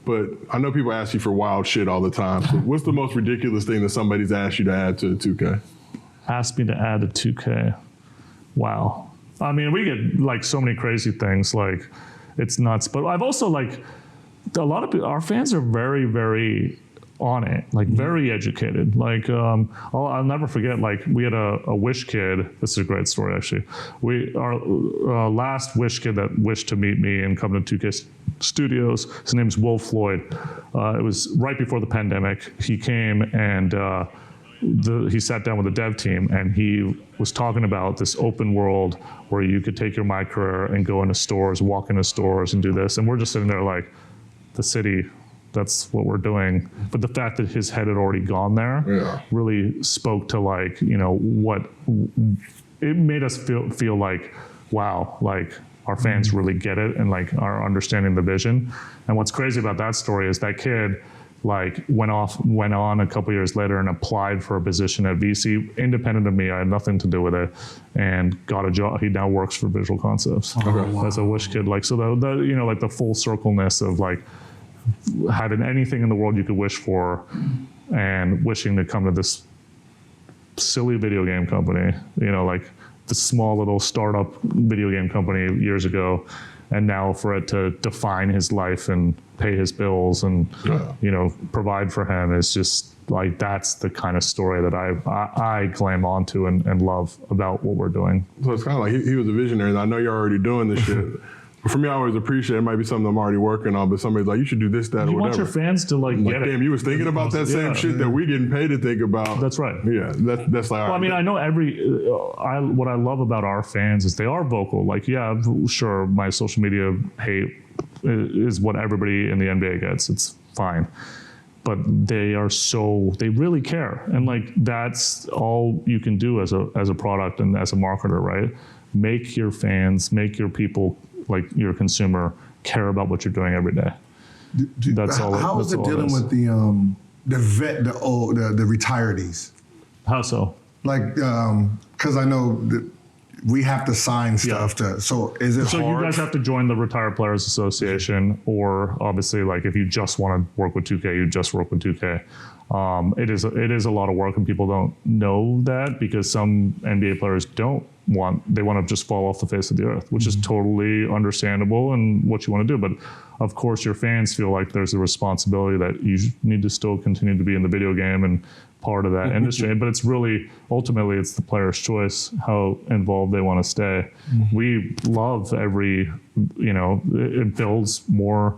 but I know people ask you for wild shit all the time. So what's the most ridiculous thing that somebody's asked you to add to 2K? Asked me to add to 2K. Wow. I mean, we get like so many crazy things, like it's nuts. But I've also like, a lot of people, our fans are very, very on it, like very educated. Like I'll never forget, like we had a Wish kid. This is a great story, actually. Our last Wish kid that wished to meet me and come to 2K Studios, his name's Will Floyd. It was right before the pandemic. He came and he sat down with the dev team, and he was talking about this open world where you could take your My Career and go into stores, walk into stores and do this. And we're just sitting there like, the city, that's what we're doing. But the fact that his head had already gone there really spoke to like, you know, what it made us feel like, wow, like our fans really get it and like are understanding the vision. And what's crazy about that story is that kid like went on a couple years later and applied for a position at VC, independent of me. I had nothing to do with it, and got a job. He now works for Visual Concepts. As a Wish kid. Like, so the you know, like the full circleness of like having anything in the world you could wish for and wishing to come to this silly video game company, you know, like the small little startup video game company years ago, and now for it to define his life and pay his bills and you know, provide for him is just like, that's the kind of story that I clam onto and love about what we're doing. So it's kind of like he was a visionary, and I know you're already doing this shit. But for me, I always appreciate it. Might be something I'm already working on, but somebody's like, you should do this, that, or whatever. You want your fans to like get it. Damn, you was thinking about that same shit that we getting paid to think about. That's right. Yeah, that's like. Well, I mean, I know what I love about our fans is they are vocal. Like, yeah, sure, my social media hate is what everybody in the NBA gets. It's fine. But they really care. And like, that's all you can do as a product and as a marketer, right? Make your fans, make your people, like your consumer, care about what you're doing every day. That's all. How is it dealing with the retirees? How so? Like, because I know that we have to sign stuff to. So is it so hard? You guys have to join the Retired Players Association, or obviously, like if you just want to work with 2K, you just work with 2K. It is a lot of work, and people don't know that because some NBA players want to just fall off the face of the earth, which is totally understandable and what you want to do. But of course, your fans feel like there's a responsibility that you need to still continue to be in the video game and part of that industry. But it's really, ultimately, it's the player's choice how involved they want to stay. We love every, you know, it builds more.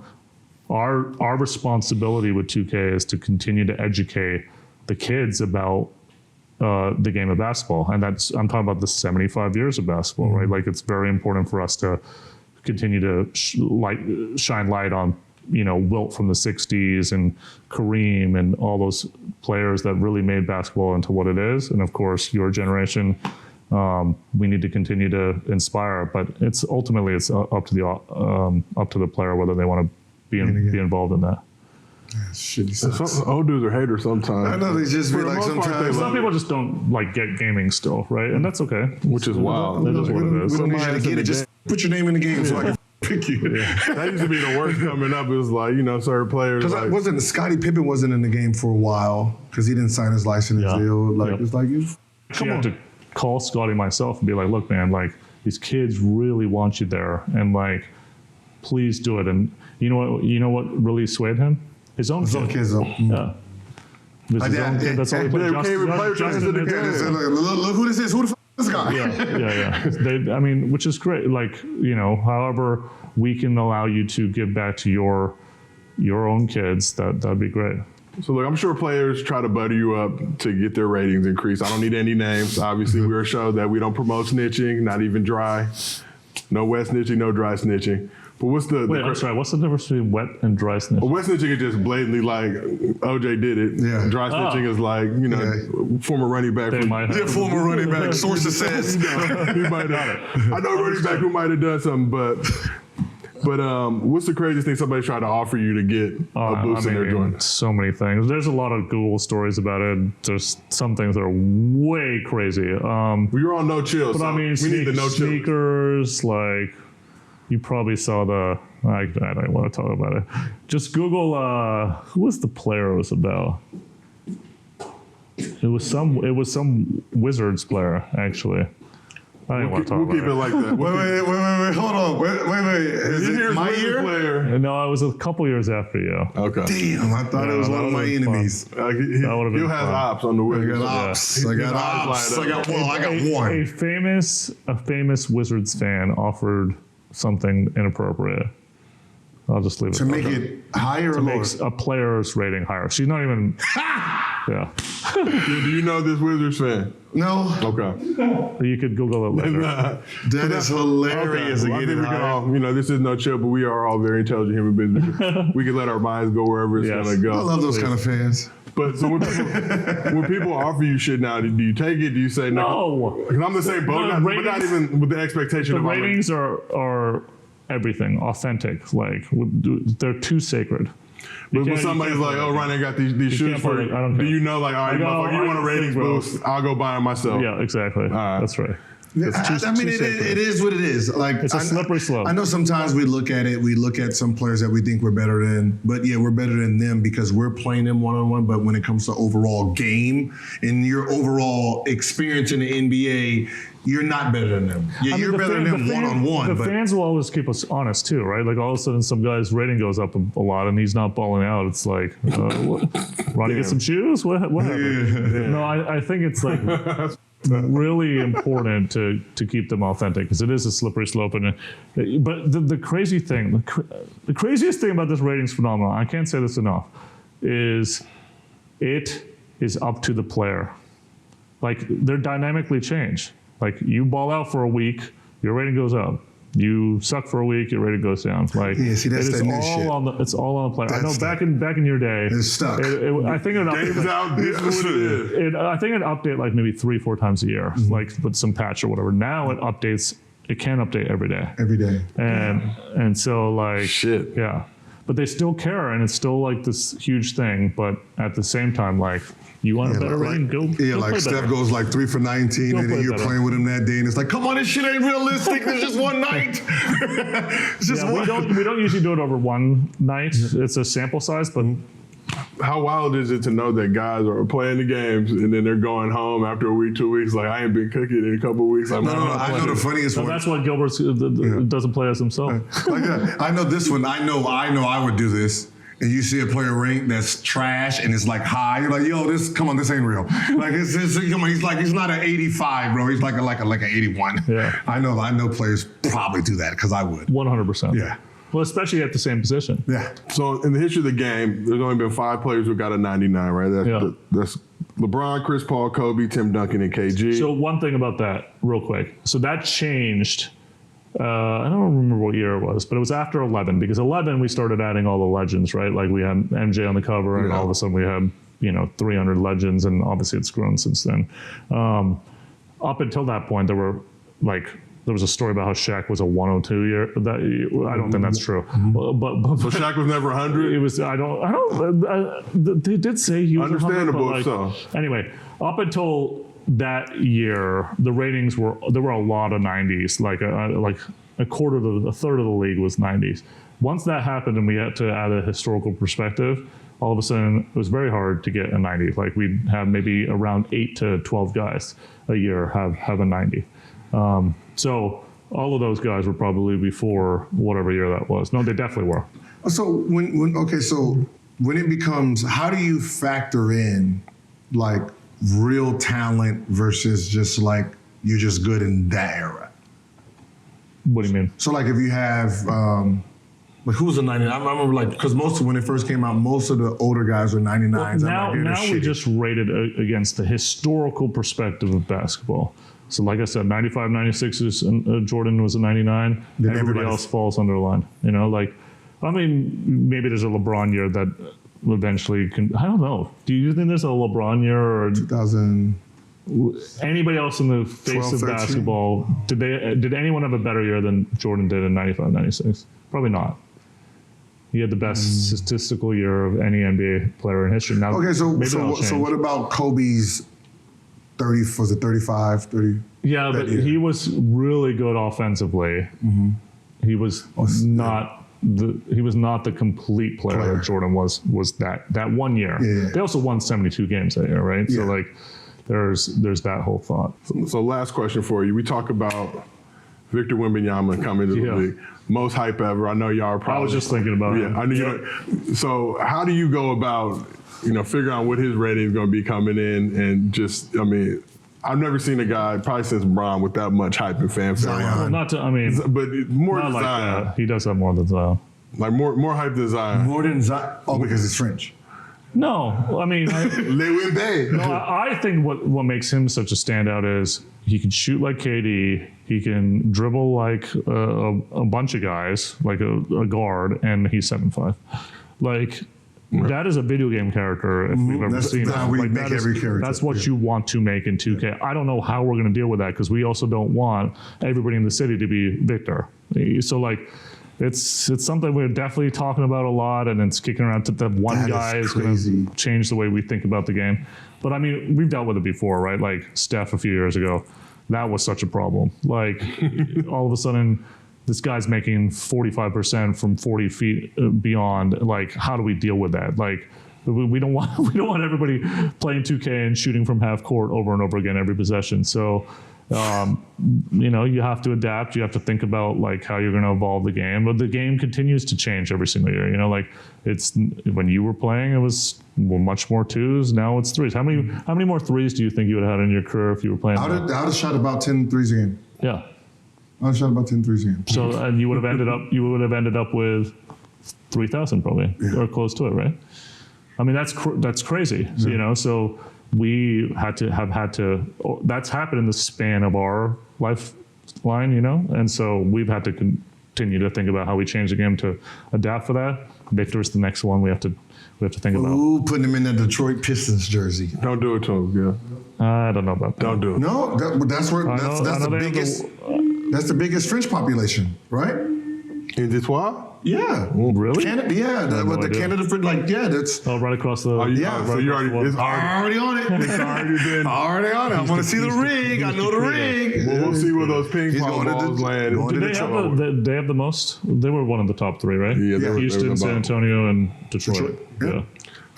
Our responsibility with 2K is to continue to educate the kids about the game of basketball. And I'm talking about the 75 years of basketball, right? Like, it's very important for us to continue to shine light on, Wilt from the 60s and Kareem and all those players that really made basketball into what it is. And of course, your generation, we need to continue to inspire, but it's ultimately up to the player whether they want to be involved in that. Shitty Some old dudes are haters sometimes. I know, they just be For the like most part, sometimes. Some people just don't get gaming still, right? And that's okay. Which is wild. That is what it is. We don't need you to get it. Just put your name in the game so I can pick you. That used to be the worst coming up. It was like, certain players. Because wasn't Scottie Pippen wasn't in the game for a while because he didn't sign his license deal. It's like you. I had to call Scotty myself and be like, look, man, these kids really want you there, and please do it. And you know what really swayed him? His own kids. Yeah. This is his own kid. That's all he played. Look who this is. Who the this guy? Yeah. Which is great. However we can allow you to give back to your own kids, that'd be great. So look, I'm sure players try to butter you up to get their ratings increased. I don't need any names. Obviously, we're a show that we don't promote snitching, not even dry. No wet snitching, no dry snitching. But what's I'm sorry, what's the difference between wet and dry snitching? Well, wet snitching is just blatantly like OJ did it. Yeah. Dry snitching is like, former running back. Former running back. Sources says. He might have. I know a running back who might have done something, but what's the craziest thing somebody tried to offer you to get a boost in their joint? So many things. There's a lot of Google stories about it. There's some things that are way crazy. You're on No Chill, but so we need the No Chill. Sneakers, you probably saw I don't want to talk about it. Just Google, who was the player it was about? It was some Wizards player, actually. I didn't want to talk about We'll keep it like that. Wait, hold on. Wait. Is it my year? Player? No, it was a couple years after you. Okay. Damn, I thought it was one of my enemies. He'll have ops on the way. I got ops. I got one. A famous Wizards fan offered something inappropriate. I'll just leave it. To make it higher or lower? Makes a player's rating higher. She's not even. Yeah. Do you know this Wizards fan? No. Okay. You could Google it later. That is hilarious. Okay. Well, I think we can all, this is No Chill, but we are all very intelligent human beings. We can let our minds go wherever it's going to go. I love those kind of fans. But so when people offer you shit now, do you take it? Do you say no? Because I'm the same boat, but not even with the expectation of ratings are everything authentic. They're too sacred. But when somebody's like, "Oh, Ronnie, I got these shoes for you," do you know, all right, motherfucker, you want a ratings boost? I'll go buy them myself. Yeah, exactly. That's right. It is what it is. It's a slippery slope. I know sometimes we look at some players that we think we're better than, but we're better than them because we're playing them one-on-one. But when it comes to overall game and your overall experience in the NBA, you're not better than them. You're better than them one-on-one. The fans will always keep us honest too, right? All of a sudden some guy's rating goes up a lot and he's not balling out. It's like, Ronnie, get some shoes? What happened? Yeah. No, I think it's really important to keep them authentic because it is a slippery slope. But the crazy thing, the craziest thing about this ratings phenomenon, I can't say this enough, is it is up to the player. They're dynamically changed. You ball out for a week, your rating goes up. You suck for a week, your rating goes down. See, that's it's that new all shit. It's all on the player. That's I know back in your day, it's stuck. I think it Game's out. This is what it is. I think it update maybe 3-4 times a year, with some patch or whatever. Now it updates. It can update every day. Every day. And so shit. Yeah, but they still care, and it's still this huge thing. But at the same time, you want a better rating? Go play Steph better. goes 3 for 19, and then you're playing with him that day, and it's come on, this shit ain't realistic. There's just one night. It's just one. We don't usually do it over one night. It's a sample size, but. How wild is it to know that guys are playing the games and then they're going home after a week, 2 weeks? I ain't been cooking in a couple of weeks. I know the funniest one. That's why Gilbert doesn't play as himself. I know this one. I know I would do this. And you see a player rank that's trash and it's high. You're yo, this ain't real. He's not an 85, bro. He's like an 81. Yeah. I know players probably do that because I would. 100%. Yeah. Well, especially at the same position. Yeah. So in the history of the game, there's only been 5 players who got a 99, right? That's LeBron, Chris Paul, Kobe, Tim Duncan, and KG. So one thing about that, real quick. So that changed I don't remember what year it was, but it was after 11, because 11 we started adding all the legends, right? Like we had MJ on the cover, and all of a sudden we had 300 legends, and obviously it's grown since then. Up until that point, there was a story about how Shaq was a 102 year. I don't think that's true. But So Shaq was never 100? it was. They did say he was 100, Understandable, but so. Anyway, up until that year, the ratings there were a lot of 90s. Like a third of the league was 90s. Once that happened, and we had to add a historical perspective, all of a sudden it was very hard to get a 90. Like we'd have maybe around 8 to 12 guys a year have a 90. So all of those guys were probably before whatever year that was. No, they definitely were. So when it becomes, how do you factor in like real talent versus just like you're just good in that era? What do you mean? So like if you have like who was a 99? I remember like because when it first came out, most of the older guys were 99s. Now we just rated against the historical perspective of basketball. So like I said, 95, 96 is Jordan was a 99. Then everybody else falls under the line. Maybe there's a LeBron year that eventually can. I don't know. Do you think there's a LeBron year or 2000? Anybody else in the face 12, of 13? basketball? Did anyone have a better year than Jordan did in 95, 96? Probably not. He had the best statistical year of any NBA player in history. Now, Okay, so maybe that'll change. what about Kobe's 30? Was it 35, 30? Yeah, but year? he was really good offensively. He was not the complete player that Jordan was that 1 year. Yeah. They also won 72 games that year, right? Yeah. So like there's that whole thought. So last question for you. We talk about Victor Wembanyama coming to the league. Most hype ever. I know y'all are probably. I was just thinking about him. I knew. So how do you go about figuring out what his rating is going to be coming in, and just I've never seen a guy probably since Bron with that much hype and fanfare. Zion. But more not than like Zion. that. He does have more than Zion. Like more hype than Zion. More than Zion? Oh, because it's French. No, Les Wembe. I think what makes him such a standout is he can shoot like KD. He can dribble like a bunch of guys, like a guard, and he's 7'5". Like that is a video game character if we've ever seen it. Every character. That's what you want to make in 2K. I don't know how we're going to deal with that because we also don't want everybody in the city to be Victor. So like. It's something we're definitely talking about a lot, and it's kicking around to the one guy is going to change the way we think about the game. But we've dealt with it before, right? Like Steph a few years ago, that was such a problem. Like all of a sudden, this guy's making 45% from 40 feet beyond. Like, how do we deal with that? Like, we don't want everybody playing 2K and shooting from half court over and over again every possession. So. You have to adapt. You have to think about like how you're going to evolve the game. But the game continues to change every single year. It's when you were playing, it was much more twos. Now it's threes. How many more threes do you think you would have had in your career if you were playing? I would have shot about 10 threes a game. Yeah. I would have shot about 10 threes a game. So and you would have ended up with 3,000 probably or close to it, right? That's crazy. Yeah. So we had to. That's happened in the span of our lifeline, and so we've had to continue to think about how we change the game to adapt for that. Victor's the next one we have to think about. Ooh, putting him in the Detroit Pistons jersey. Don't do it to him, I don't know about that. Don't do it. No, that's the biggest. That's the biggest French population, right? In Detroit? Yeah. Really? Canada, yeah. Canada, that's. Oh, right across the. So you're already on it. It's already been. Already on it. I want to see the rig. I know the rig. We'll see where those ping pong balls land. Did they have the most? They were one of the top three, right? Yeah. Houston, San Antonio, and Detroit. Yeah.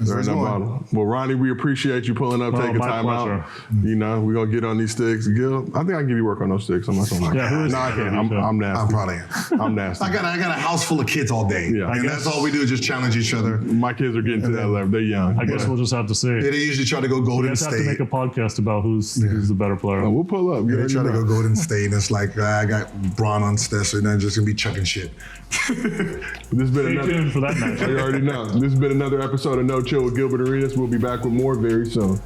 Well, Ronnie, we appreciate you pulling up, taking time out. We're going to get on these sticks. Gil, I think I can give you work on those sticks. I'm not going to lie. Yeah, who is I can't. I'm nasty. I'm probably am. I'm nasty. I got a house full of kids all day. Yeah. And that's all we do is just challenge each other. My kids are getting to that level. They're young. I guess we'll just have to see. They usually try to go Golden Let's have to State. make a podcast about who's the better player. We'll pull up. They try to go Golden State, and it's like, I got Bron on Steph, and then just going to be chucking shit. Stay tuned for that match. You already know. This has been another episode of No Chill with Gilbert Arenas. We'll be back with more very soon.